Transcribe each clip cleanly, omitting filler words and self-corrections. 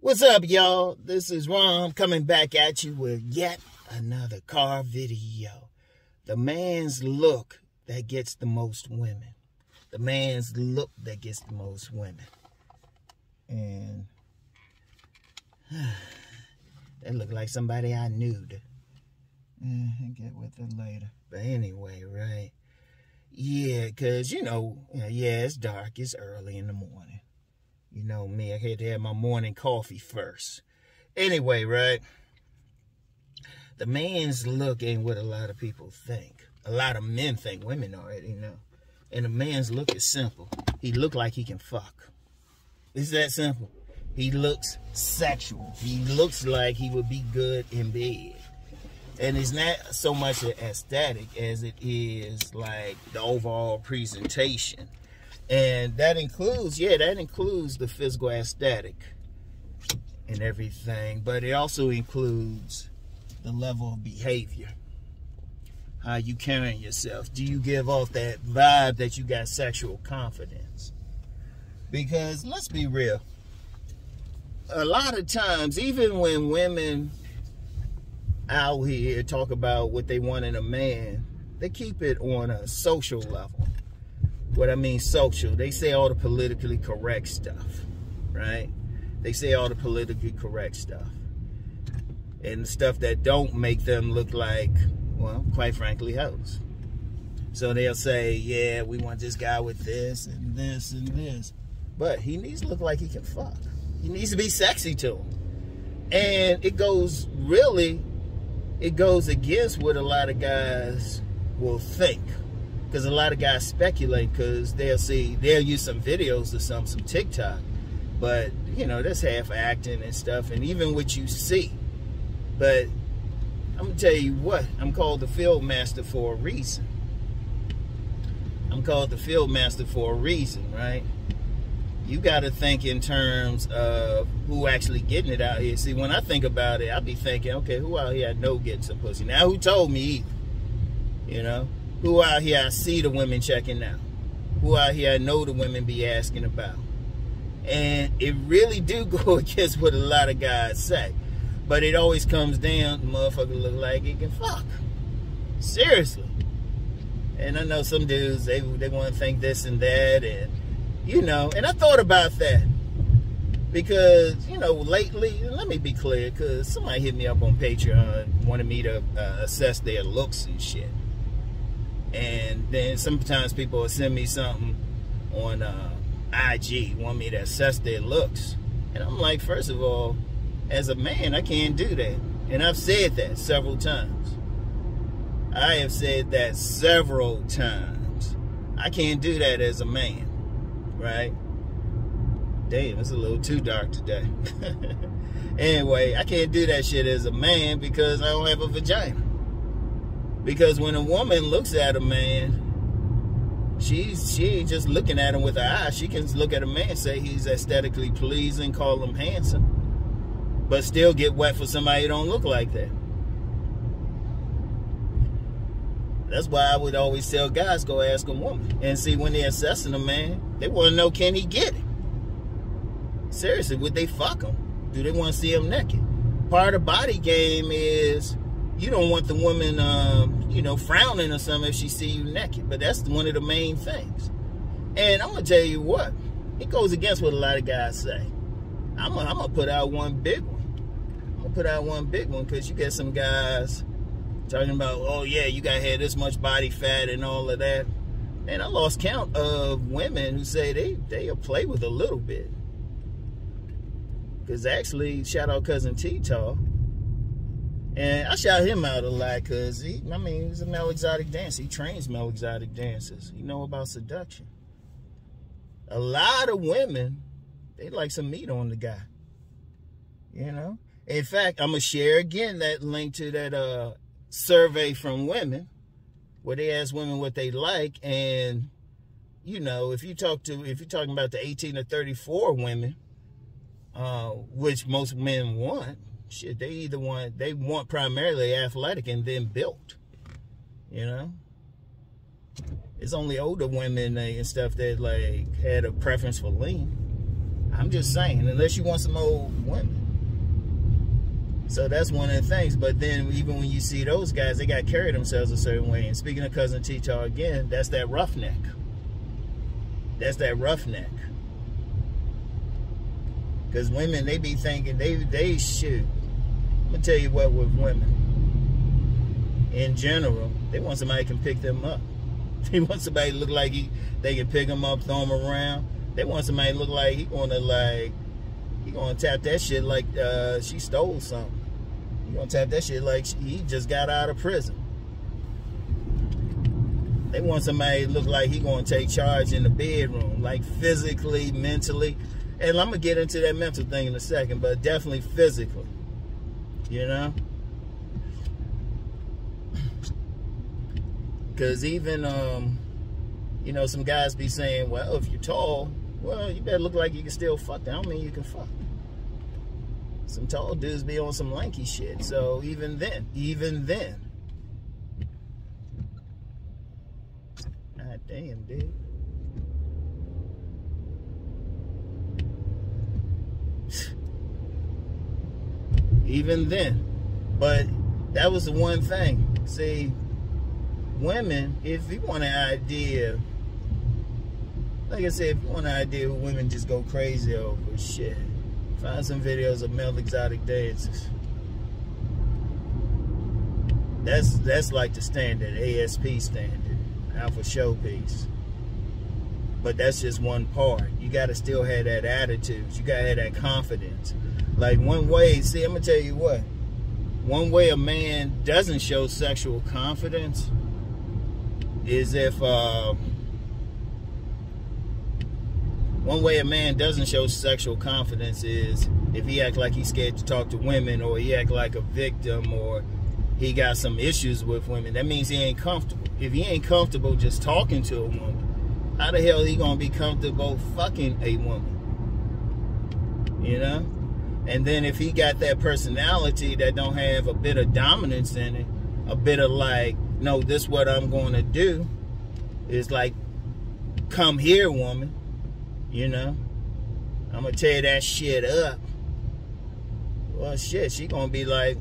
What's up, y'all? This is Rom coming back at you with yet another car video. The man's look that gets the most women. The man's look that gets the most women. And that looked like somebody I knew. I'll get with it later. But anyway, right? Yeah, because, yeah, it's dark. It's early in the morning. You know me, I had to have my morning coffee first. Anyway, right? The man's look ain't what a lot of people think. A lot of men think, women already know. And the man's look is simple. He look like he can fuck. It's that simple. He looks sexual. He looks like he would be good in bed. And it's not so much an aesthetic as it is like the overall presentation. And that includes, the physical aesthetic and everything. But it also includes the level of behavior. How you carrying yourself. Do you give off that vibe that you got sexual confidence? Because let's be real. A lot of times, even when women out here talk about what they want in a man, they keep it on a social level. What I mean social, they say all the politically correct stuff, right? They say all the politically correct stuff. And stuff that don't make them look like, well, quite frankly, hoes. So they'll say, yeah, we want this guy with this and this and this. But he needs to look like he can fuck. He needs to be sexy to him. And it goes against what a lot of guys will think. Because a lot of guys speculate because they'll use some videos or some TikTok. But, that's half acting and stuff. And even what you see. But I'm going to tell you what. I'm called the field master for a reason. I'm called the field master for a reason, right? You got to think in terms of who actually getting it out here. See, when I think about it, I be thinking, okay, who out here I know getting some pussy? Now, who told me either? Who out here I see the women checking out? Who out here I know the women be asking about? And it really do go against what a lot of guys say. But it always comes down, the motherfucker look like he can fuck. Seriously. And I know some dudes, they want to think this and that. And, and I thought about that. Because, lately, let me be clear, because somebody hit me up on Patreon, wanted me to assess their looks and shit. And then sometimes people will send me something on IG, want me to assess their looks. And I'm like, first of all, as a man, I can't do that. And I've said that several times. I have said that several times. I can't do that as a man, right? Damn, it's a little too dark today. Anyway, I can't do that shit as a man because I don't have a vagina. Because when a woman looks at a man, she ain't just looking at him with her eyes. She can look at a man, say he's aesthetically pleasing, call him handsome, but still get wet for somebody who don't look like that. That's why I would always tell guys, go ask a woman. And see, when they're assessing a man, they want to know, can he get it? Seriously, would they fuck him? Do they want to see him naked? Part of body game is, you don't want the woman, frowning or something if she see you naked. But that's one of the main things. And I'm going to tell you what. It goes against what a lot of guys say. I'm going to put out one big one. I'm going to put out one big one because you get some guys talking about, oh, yeah, you got to have this much body fat and all of that. And I lost count of women who say they'll play with a little bit. Because actually, shout out Cousin T-Taw. And I shout him out a lot because, he's a male exotic dancer. He trains male exotic dancers. He know about seduction. A lot of women, they like some meat on the guy. In fact, I'm going to share again that link to that survey from women where they ask women what they like. And, if you're talking about the 18 to 34 women, which most men want, shit, they want primarily athletic and then built, It's only older women and stuff that like had a preference for lean. I'm just saying, unless you want some old women. So that's one of the things. But then even when you see those guys, they got to carry themselves a certain way. And speaking of Cousin T-Tar again, that's that roughneck. That's that roughneck. Because women, they be thinking, they shoot. I'm going to tell you what, with women, in general, they want somebody who can pick them up. They want somebody to look like they can pick them up, throw them around. They want somebody to look like he gonna tap that shit like she stole something. He gonna tap that shit like he just got out of prison. They want somebody to look like he gonna take charge in the bedroom, like physically, mentally. And I'm gonna get into that mental thing in a second, but definitely physically, you know? Because even, you know, some guys be saying, well, if you're tall, well, you better look like you can still fuck. That don't mean you can fuck. Some tall dudes be on some lanky shit. So even then. God damn, dude. Even then. But that was the one thing. See, women, if you want an idea, like I said, if you want an idea who women just go crazy over, shit, find some videos of male exotic dances. That's like the standard, ASP standard, alpha showpiece. But that's just one part. You gotta still have that attitude. You gotta have that confidence. Like one way, see, I'm gonna tell you what, one way a man doesn't show sexual confidence is if, one way a man doesn't show sexual confidence is if he act like he's scared to talk to women, or he act like a victim, or he got some issues with women. That means he ain't comfortable. If he ain't comfortable just talking to a woman, how the hell he gonna be comfortable fucking a woman? You know? And then if he got that personality that don't have a bit of dominance in it, a bit of like, no, this what I'm going to do, is like, come here, woman. You know, I'm going to tear that shit up. Well, shit, she going to be like,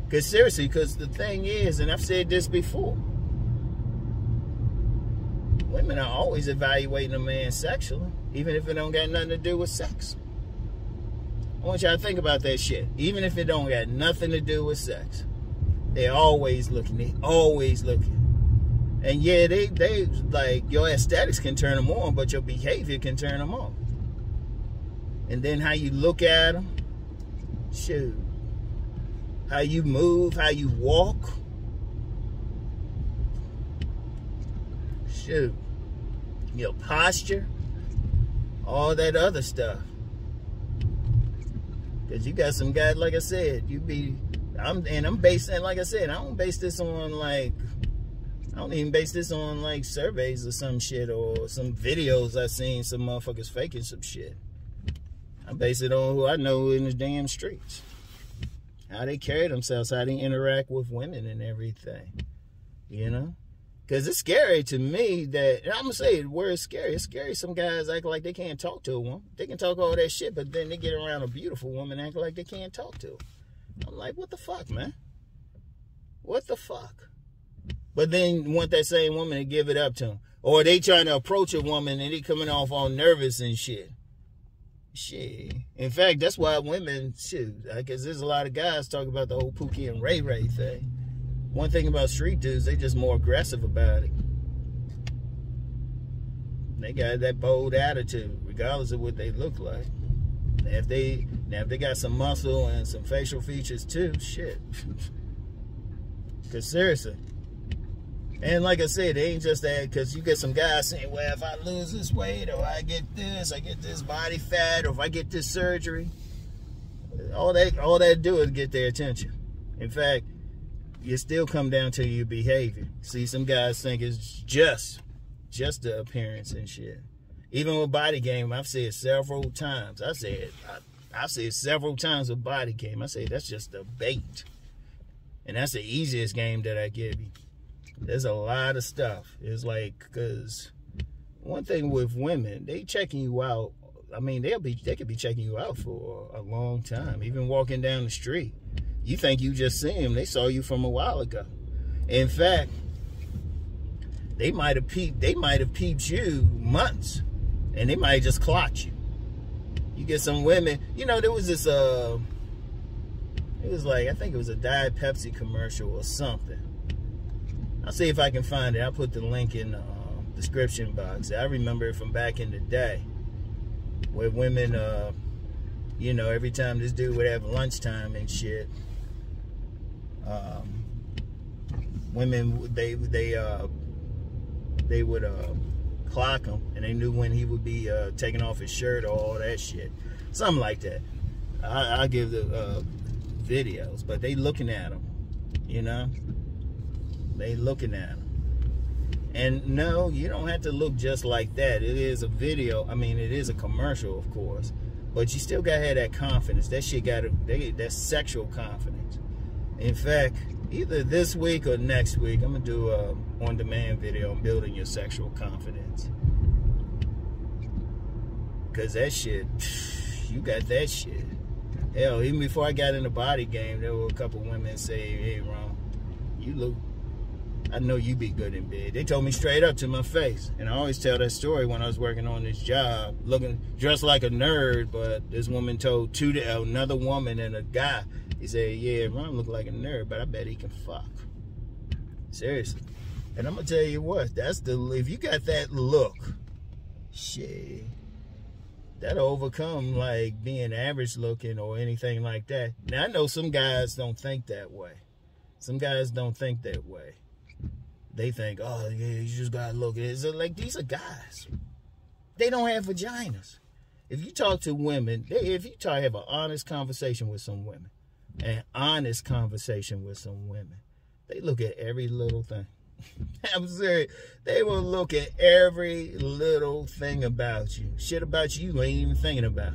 Because seriously, because the thing is, and I've said this before, women are always evaluating a man sexually, even if it don't got nothing to do with sex. I want y'all to think about that shit. Even if it don't got nothing to do with sex. They're always looking. They always looking. And yeah, they like, your aesthetics can turn them on, but your behavior can turn them off. And then how you look at them, shoot, how you move, how you walk, shoot, your posture, all that other stuff. Because you got some guys, like I said, I'm basing, like I said, I don't base this on like, I don't even base this on like surveys or some shit or some videos I seen some motherfuckers faking some shit. I base it on who I know in the damn streets. How they carry themselves, how they interact with women and everything. You know? Because it's scary to me that, and I'm going to say the word scary. It's scary some guys act like they can't talk to a woman. They can talk all that shit, but then they get around a beautiful woman and act like they can't talk to her. I'm like, what the fuck, man? What the fuck? But then want that same woman to give it up to them. Or they trying to approach a woman and they coming off all nervous and shit. Shit. In fact, that's why women, shoot, because there's a lot of guys talking about the whole Pookie and Ray Ray thing. One thing about street dudes, they just more aggressive about it. They got that bold attitude, regardless of what they look like. Now if they got some muscle and some facial features too, shit. Because seriously. And like I said, it ain't just that, because you get some guys saying, well, if I lose this weight, or I get this body fat, or if I get this surgery, all that do is get their attention. In fact, you still come down to your behavior. See, some guys think it's just the appearance and shit. Even with body game, I've said several times. I've said several times with body game. I say that's just the bait. And that's the easiest game that I give you. There's a lot of stuff. It's like, because one thing with women, they checking you out I mean, they could be checking you out for a long time. Even walking down the street, you think you just seen them. They saw you from a while ago. In fact, they might have peeped you months, and they might just clock you. You get some women, you know, there was this, it was like, I think it was a Diet Pepsi commercial or something. I'll see if I can find it. I'll put the link in the description box. I remember it from back in the day, where women, you know, every time this dude would have lunchtime and shit, women, they would clock him, and they knew when he would be taking off his shirt or all that shit, something like that. I'll give the videos, but they looking at him, you know, they looking at him. And no, you don't have to look just like that. It is a video. I mean, it is a commercial, of course, but you still gotta have that confidence. That shit that's sexual confidence. In fact, either this week or next week, I'm gonna do a on-demand video on building your sexual confidence. Cause that shit, you got that shit. Hell, even before I got in the body game, there were a couple women say, "Hey, Rom, you look, I know you be good in bed." They told me straight up to my face. And I always tell that story when I was working on this job, looking dressed like a nerd, but this woman told another woman and a guy, he said, "Yeah, Ron look like a nerd, but I bet he can fuck." Seriously. And I'm gonna tell you what, if you got that look, shit, that'll overcome like being average looking or anything like that. Now I know some guys don't think that way. Some guys don't think that way. They think, oh yeah, you just gotta look at it. So, like, these are guys. They don't have vaginas. If you talk to women, have an honest conversation with some women, they look at every little thing. I'm serious. They will look at every little thing about you. Shit about you ain't even thinking about.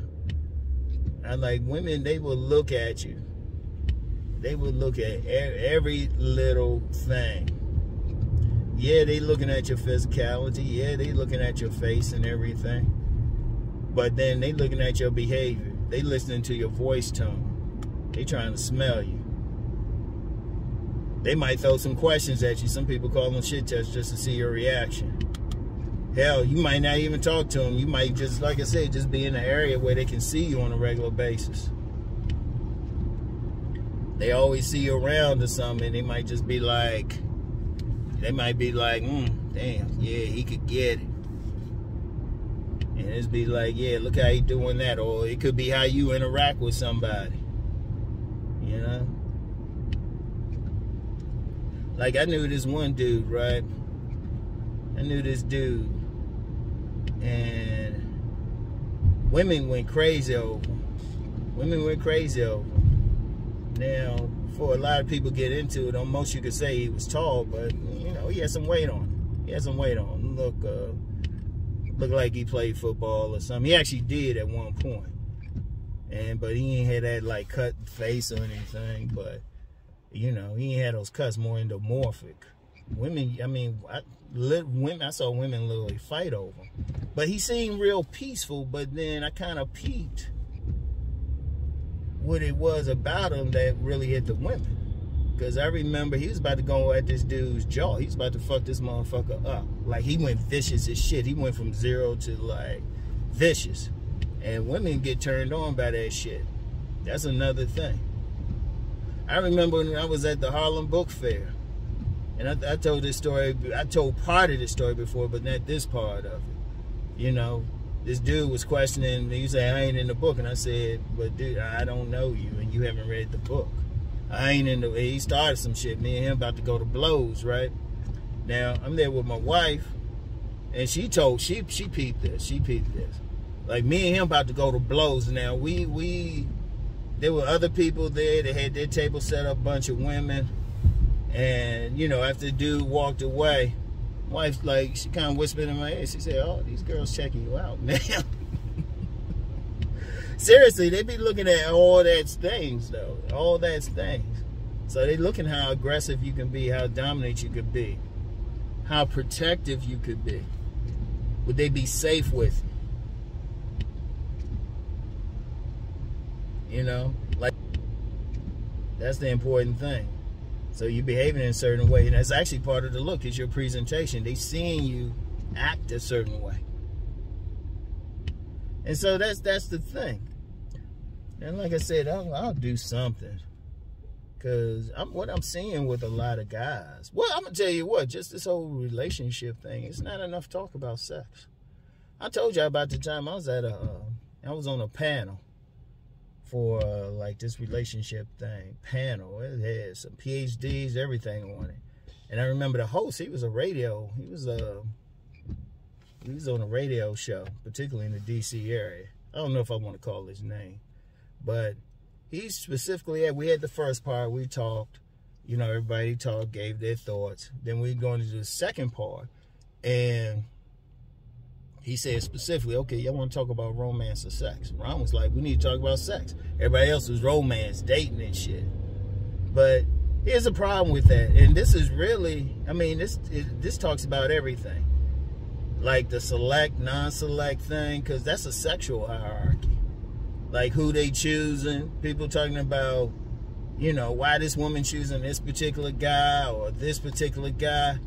I'm like, women, they will look at you. They will look at every little thing. Yeah, they looking at your physicality. Yeah, they looking at your face and everything. But then they looking at your behavior. They listening to your voice tone. They trying to smell you. They might throw some questions at you. Some people call them shit tests just to see your reaction. Hell, you might not even talk to them. You might just, like I said, just be in an area where they can see you on a regular basis. They always see you around or something, and they might just be like, damn, yeah, he could get it. And it's be like, yeah, look how he doing that. Or it could be how you interact with somebody. You know? Like, I knew this one dude, right? I knew this dude. And women went crazy over him. Women went crazy over him. Now, before a lot of people get into it, on most you could say he was tall, but, you know, he had some weight on him. He had some weight on him. Looked like he played football or something. He actually did at one point. But he ain't had that, like, cut face or anything, but, you know, he ain't had those cuts, more endomorphic. Women, I mean, I saw women literally fight over him. But he seemed real peaceful, but then I kind of peeped what it was about him that really hit the women. Because I remember he was about to go at this dude's jaw. He was about to fuck this motherfucker up. Like, he went vicious as shit. He went from 0 to, like, vicious. And women get turned on by that shit. That's another thing. I remember when I was at the Harlem Book Fair. And I told this story. I told part of this story before, but not this part of it. You know, this dude was questioning. He said, I ain't in the book. And I said, but dude, I don't know you, and you haven't read the book. I ain't in the... He started some shit. Me and him about to go to blows, right? Now, I'm there with my wife, and she peeped this. She peeped this. Like, me and him about to go to blows. Now, there were other people there. They had their table set up, a bunch of women. And, you know, after the dude walked away, my wife, like, she kind of whispered in my ear. She said, oh, these girls checking you out, man. Seriously, they be looking at all that things, though. All that things. So they looking how aggressive you can be, how dominant you could be, how protective you could be. Would they be safe with you? you know, like that's the important thing. So you're behaving in a certain way, and that's actually part of the look, is your presentation. They seeing you act a certain way. And so that's the thing. And like I said, I'll do something. Because what I'm seeing with a lot of guys, well, I'm going to tell you what, just this whole relationship thing, it's not enough talk about sex. I told you about the time I was on a panel for like this relationship thing, panel. It had some PhDs, everything on it. And I remember the host, he was on a radio show, particularly in the DC area. I don't know if I want to call his name, but he specifically we had the first part, we talked, you know, everybody talked, gave their thoughts. Then we go into the second part, and he said specifically, okay, y'all want to talk about romance or sex? Ron was like, we need to talk about sex. Everybody else was romance, dating and shit. But here's a problem with that, and this is really, I mean, this talks about everything. Like the select, non-select thing, because that's a sexual hierarchy. Like who they choosing, people talking about, you know, why this woman choosing this particular guy or this particular guy,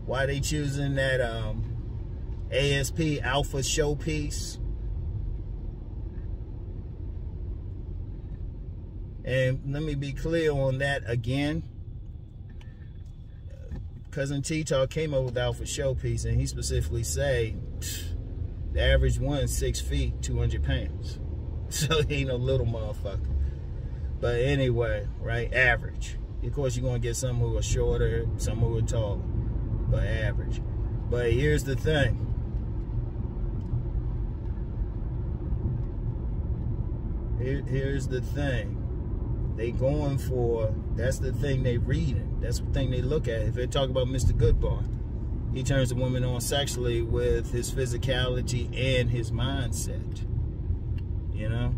why they choosing that ASP, alpha showpiece. And let me be clear on that again. Cousin T-Talk came up with alpha showpiece, and he specifically say the average one's 6 feet, 200 pounds. So he ain't no little motherfucker. But anyway, right, average. Of course, you're going to get some who are shorter, some who are taller, but average. But here's the thing. Here's the thing. They going for, that's the thing they reading. That's the thing they look at. If they talk about Mr. Goodbar, he turns the woman on sexually with his physicality and his mindset. You know,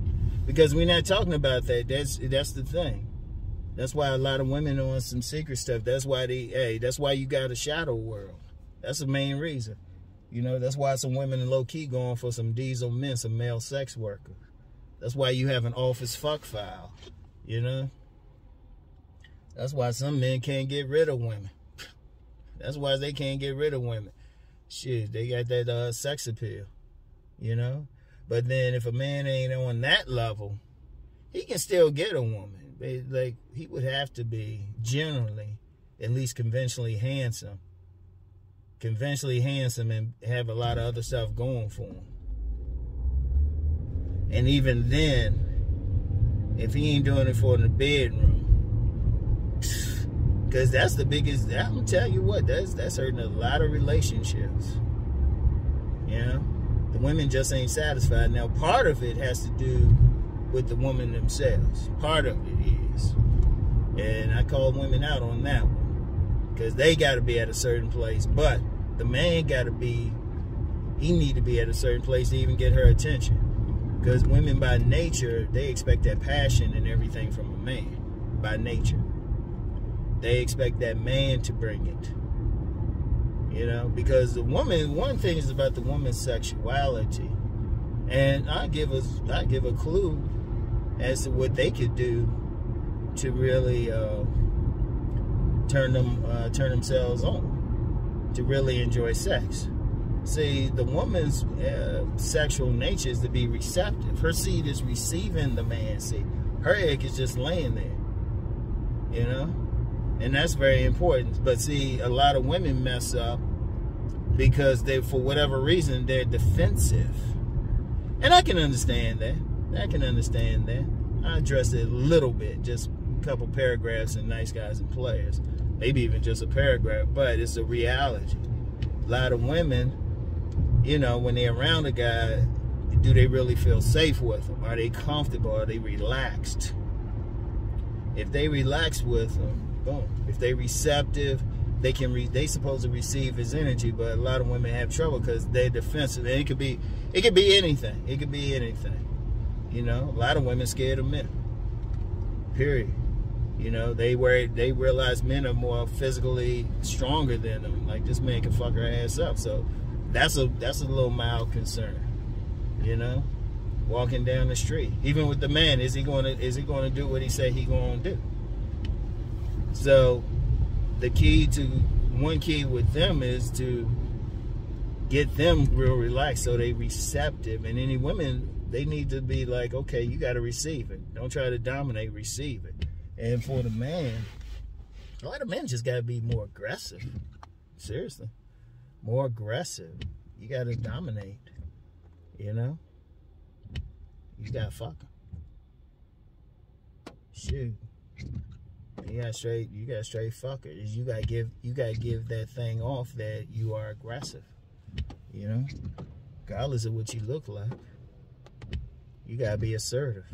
because we're not talking about that. That's the thing. That's why a lot of women on some secret stuff. That's why that's why you got a shadow world. That's the main reason. You know, that's why some women low key going for some diesel men, some male sex workers. That's why you have an office fuck file. You know, that's why some men can't get rid of women. That's why they can't get rid of women. Shit, they got that sex appeal. You know. But then if a man ain't on that level, he can still get a woman. Like, he would have to be generally, at least conventionally handsome. Conventionally handsome and have a lot of other stuff going for him. And even then, if he ain't doing it for in the bedroom, because that's the biggest, I'm going to tell you what, that's hurting a lot of relationships. You know? The women just ain't satisfied. Now, part of it has to do with the woman themselves. Part of it is. And I call women out on that one. Because they got to be at a certain place. But the man got to be, he need to be at a certain place to even get her attention. Because women by nature, they expect that passion and everything from a man. By nature. They expect that man to bring it. You know, because the woman, one thing is about the woman's sexuality, and I give a clue as to what they could do to really turn themselves on, to really enjoy sex. See, the woman's sexual nature is to be receptive. Her seed is receiving the man's seed. Her egg is just laying there. You know. And that's very important. But see, a lot of women mess up because they, for whatever reason, they're defensive. And I can understand that. I addressed it a little bit, just a couple paragraphs in Nice Guys and Players. Maybe even just a paragraph, but it's a reality. A lot of women, you know, when they're around a guy, do they really feel safe with him? Are they comfortable? Are they relaxed? If they relax with him, boom. If they receptive, they supposed to receive his energy, but a lot of women have trouble because they're defensive. And it could be anything. It could be anything. You know, a lot of women scared of men. Period. You know, they realize men are more physically stronger than them. Like, this man can fuck her ass up. So that's a little mild concern. You know, walking down the street. Even with the man, is he going to do what he say he going to do? So one key with them is to get them real relaxed so they receptive. And any women, they need to be like, okay, you got to receive it. Don't try to dominate, receive it. And for the man, a lot of men just got to be more aggressive. Seriously. More aggressive. You got to dominate. You know? You got to fuck them. Shoot. You got straight fuckers. You got to give that thing off that you are aggressive. You know? Regardless of what you look like. You got to be assertive.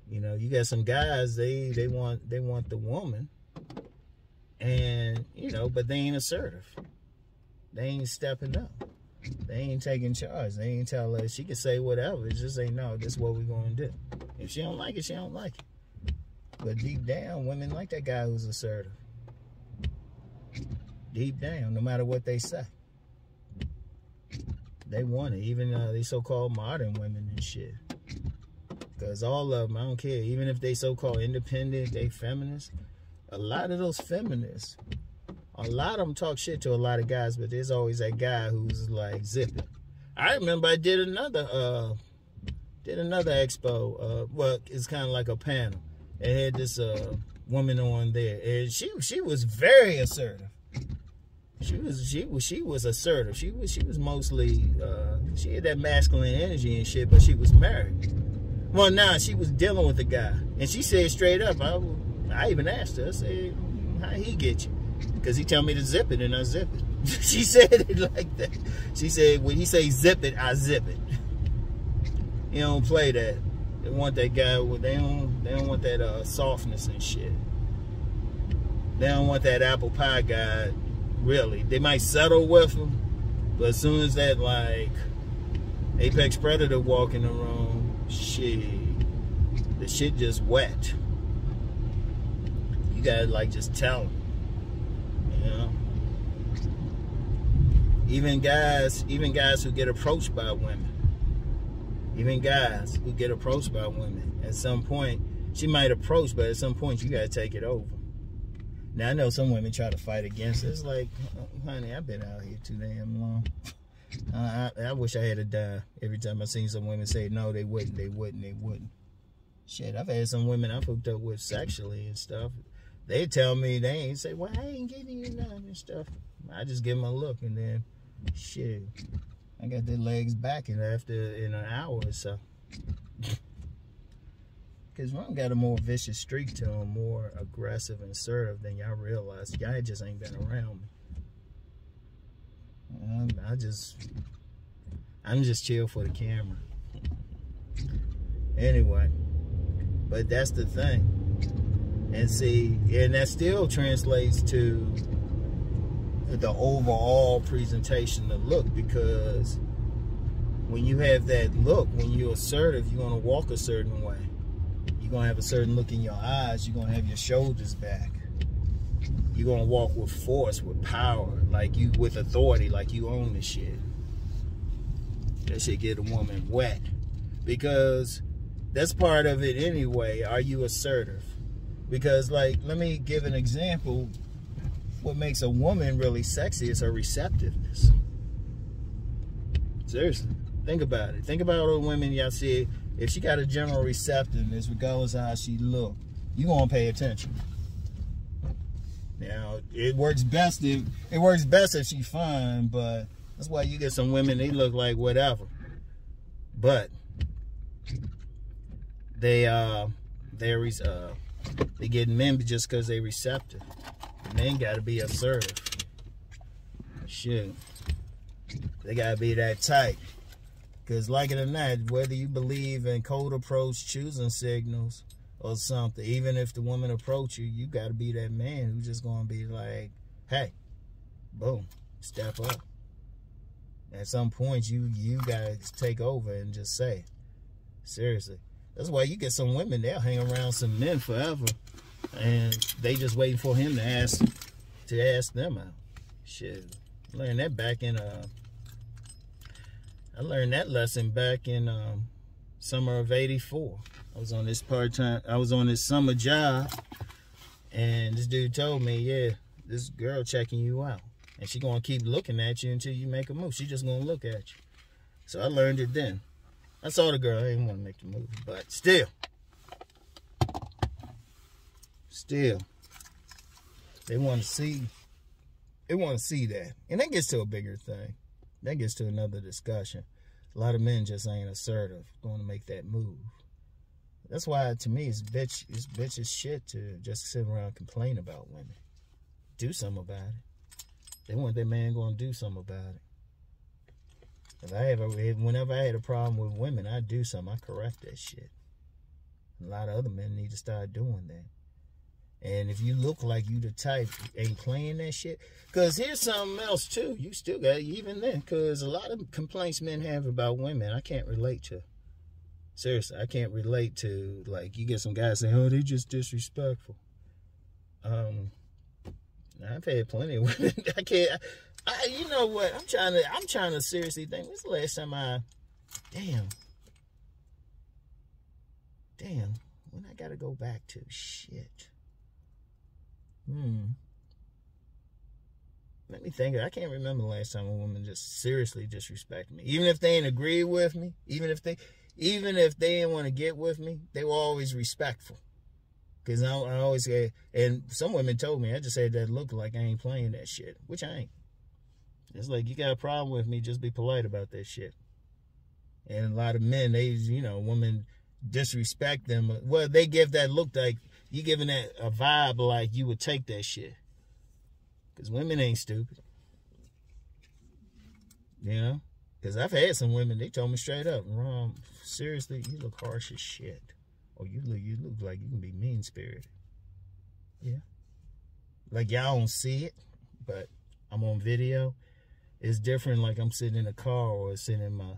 You know, you got some guys, they want the woman, and you know, but they ain't assertive. They ain't stepping up. They ain't taking charge. They ain't telling her she can say whatever. It's just ain't no, this is what we're gonna do. If she don't like it, she don't like it. But deep down, women like that guy who's assertive. Deep down, no matter what they say. They want it. Even these so-called modern women and shit. Because all of them, I don't care. Even if they so-called independent, they feminists. A lot of those feminists, a lot of them talk shit to a lot of guys, but there's always that guy who's like zipping. I remember I did another expo. Well, it's kind of like a panel. It had this woman on there, and she was very assertive. She was assertive. She was mostly she had that masculine energy and shit, but she was married. Well, nah, she was dealing with a guy, and she said straight up. I even asked her. I said, "How he get you?" Because he tell me to zip it, and I zip it. She said it like that. She said, "When he say zip it, I zip it." You don't play that. They want that guy. They don't want that softness and shit. They don't want that apple pie guy. Really, they might settle with him, but as soon as that like apex predator walk in the room, shit, the shit just wet. You gotta like just tell them, you know. Even guys who get approached by women, at some point, she might approach, but at some point you gotta take it over. Now, I know some women try to fight against it. It's like, honey, I've been out here too damn long. I wish I had a dime every time I seen some women say, no, they wouldn't. Shit, I've had some women I've hooked up with sexually and stuff. They tell me, they ain't say, well, I ain't getting you nothing and stuff. I just give them a look, and then, shit, I got their legs back in an hour or so. Because Ron got a more vicious streak to him, more aggressive and assertive than y'all realize. Y'all just ain't been around me. I'm just chill for the camera. Anyway, but that's the thing. And see, and that still translates to the overall presentation, the look, because when you have that look, when you're assertive, you're going to walk a certain way. You're going to have a certain look in your eyes. You're going to have your shoulders back. You're going to walk with force, with power, like you, with authority, like you own the shit. That shit get a woman wet. Because that's part of it anyway. Are you assertive? Because, like, let me give an example. What makes a woman really sexy is her receptiveness. Seriously. Think about it. Think about all the women y'all see. If she got a general receptiveness, regardless of how she look, you gonna pay attention. Now, it works best if she fine, but that's why you get some women, they look like whatever. But they get men just because they receptive. Men gotta be assertive. Shit. They gotta be that tight. Because like it or not, whether you believe in cold approach, choosing signals, or something, even if the woman approach you, you got to be that man who's just going to be like, hey, boom, step up. At some point, you got to take over and just say, seriously. That's why you get some women, they'll hang around some men forever, and they just waiting for him to ask them out. Shit, I learned that back in I learned that lesson back in summer of '84. I was on this summer job, and this dude told me, yeah, this girl checking you out, and she gonna keep looking at you until you make a move. She just gonna look at you. So I learned it then. I saw the girl. I didn't want to make the move, but still, they want to see. They want to see that, and that gets to a bigger thing. That gets to another discussion. A lot of men just ain't assertive, going to make that move. That's why, to me, it's bitch as shit to just sit around and complain about women. Do something about it. They want their man going to do something about it. Whenever I had a problem with women, I do something. I correct that shit. A lot of other men need to start doing that. And if you look like you the type ain't playing that shit, because here's something else too. You still got, even then, because a lot of complaints men have about women, I can't relate to. Seriously, I can't relate to. Like, you get some guys saying, oh, they just disrespectful. I've had plenty of women. You know what? I'm trying to seriously think. When's the last time damn, when I gotta go back to shit. Let me think. I can't remember the last time a woman just seriously disrespected me. Even if they didn't agree with me, even if they didn't want to get with me, they were always respectful. Because I always say, and some women told me, I just had that look like I ain't playing that shit, which I ain't. It's like, you got a problem with me, just be polite about that shit. And a lot of men, women disrespect them. Well, they give that look like, you giving that a vibe like you would take that shit. Because women ain't stupid. You know? Because I've had some women, they told me straight up, Rom, seriously, you look harsh as shit. Or you look like you can be mean-spirited. Yeah. Like, y'all don't see it, but I'm on video. It's different like I'm sitting in a car or sitting in my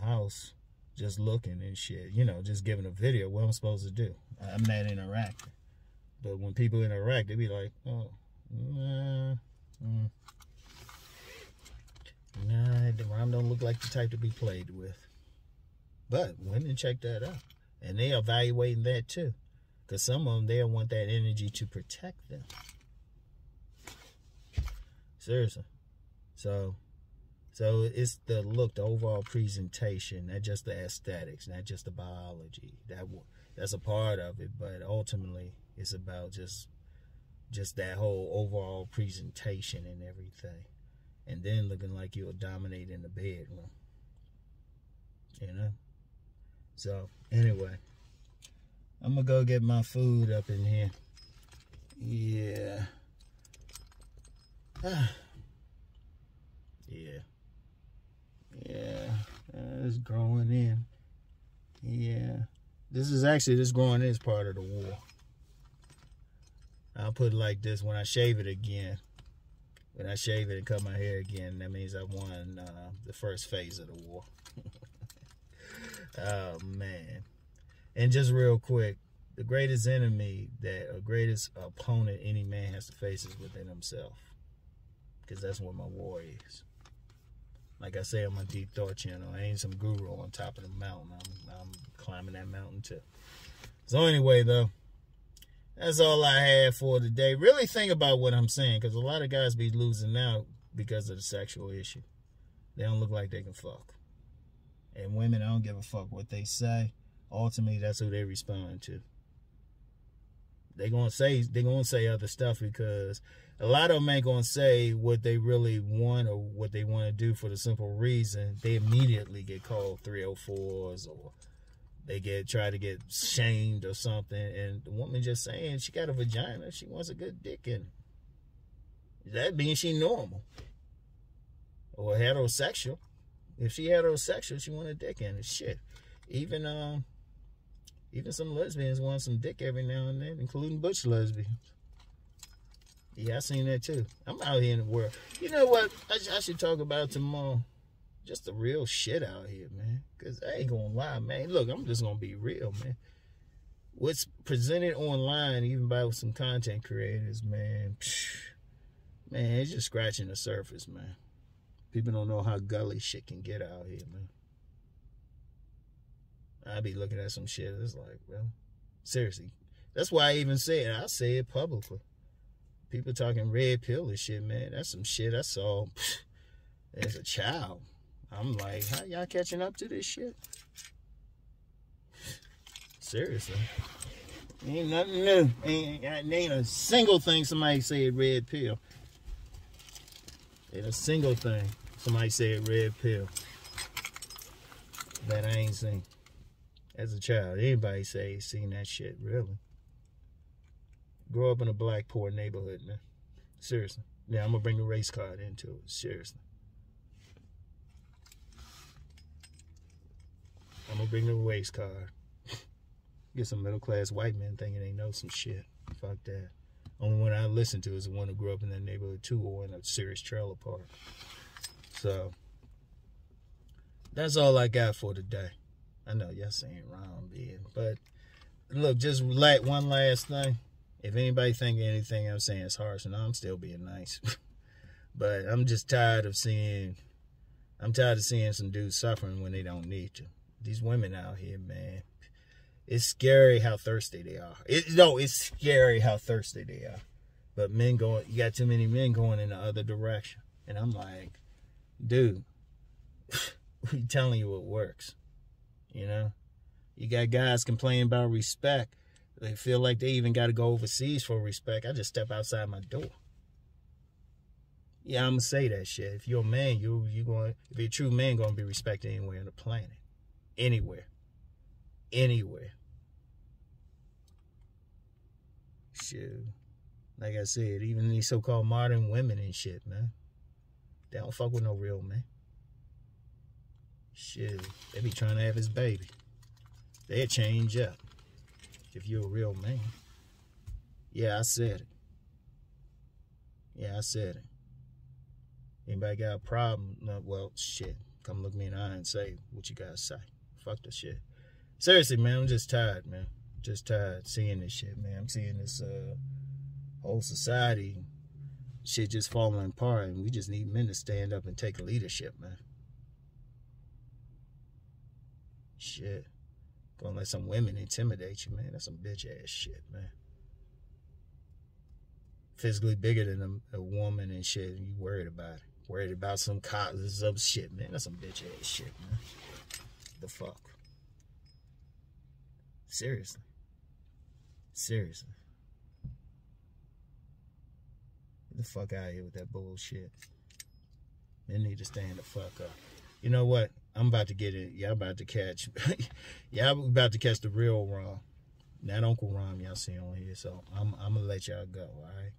house just looking and shit. Just giving a video. What I'm supposed to do? I'm not interacting. But when people interact, they be like, oh, nah, the Rom don't look like the type to be played with. But women check that out. And they evaluating that too. Because some of them, they'll want that energy to protect them. Seriously. So it's the look, the overall presentation, not just the aesthetics, not just the biology. That's a part of it, but ultimately it's about just that whole overall presentation and everything. And then looking like you'll dominate in the bedroom. So, anyway, I'm going to go get my food up in here. Yeah. It's growing in. Yeah. This growing in is part of the war. I'll put it like this: when I shave it again, when I shave it and cut my hair again, that means I won the first phase of the war. Oh, man. And just real quick, the greatest enemy greatest opponent any man has to face is within himself. Because that's where my war is. Like I say on my Deep Thought channel, I ain't some guru on top of the mountain. I'm climbing that mountain too. So anyway, though, that's all I have for today. Really think about what I'm saying, because a lot of guys be losing out because of the sexual issue. They don't look like they can fuck. And women, I don't give a fuck what they say. Ultimately, that's who they respond to. They're gonna say other stuff, because a lot of them ain't gonna say what they really want or what they want to do, for the simple reason they immediately get called 304s, or they try to get shamed or something. And the woman just saying she got a vagina, she wants a good dick in it. That means she normal or heterosexual. If she heterosexual, she want a dick in it. Shit. Even some lesbians want some dick every now and then, including butch lesbians. Yeah, I seen that too. I'm out here in the world. You know what? I should talk about tomorrow. Just the real shit out here, man. Because I ain't gonna lie, man. Look, I'm just gonna be real, man. What's presented online, even by some content creators, man, man, it's just scratching the surface, man. People don't know how gully shit can get out here, man. I be looking at some shit. It's like, well, seriously. That's why I even say it. I say it publicly. People talking red pill and shit, man. That's some shit I saw as a child. I'm like, how y'all catching up to this shit? Seriously. Ain't nothing new. Ain't a single thing somebody said red pill. Ain't a single thing somebody said red pill that I ain't seen as a child. Anybody say seen that shit, really? Grow up in a black poor neighborhood, man. Seriously. Yeah, I'm gonna bring the race card into it. Seriously. I'm gonna bring the race card. Get some middle class white men thinking they know some shit. Fuck that. Only one I listen to is the one who grew up in that neighborhood too, or in a serious trailer park. So that's all I got for today. I know y'all saying wrong, man, but look, just one last thing. If anybody think anything I'm saying is harsh, and I'm still being nice, but I'm just tired of seeing some dudes suffering when they don't need to. These women out here, man, it's scary how thirsty they are. It's scary how thirsty they are. But you got too many men going in the other direction, and I'm like, dude, we telling you it works. You know, you got guys complaining about respect. They feel like they even got to go overseas for respect. I just step outside my door. Yeah, I'm gonna say that shit. If you're a man, if you're a true man, gonna be respected anywhere on the planet, anywhere. Shit, like I said, even these so-called modern women and shit, man, they don't fuck with no real man. Shit, they be trying to have his baby. They'll change up if you're a real man. Yeah, I said it. Anybody got a problem? No, well, shit. Come look me in the eye and say what you gotta say. Fuck the shit. Seriously, man, I'm just tired, man. Just tired seeing this shit, man. I'm seeing this whole society shit just falling apart, and we just need men to stand up and take leadership, man. Shit. Gonna let some women intimidate you, man. That's some bitch ass shit, man. Physically bigger than a woman and shit, and you worried about it. Worried about some cops of shit, man. That's some bitch ass shit, man. The fuck? Seriously. Get the fuck out of here with that bullshit. They need to stand the fuck up. You know what? I'm about to get it. Y'all about to catch. Y'all about to catch the real Rom. Not Uncle Rom y'all see on here. So I'm gonna let y'all go, all right?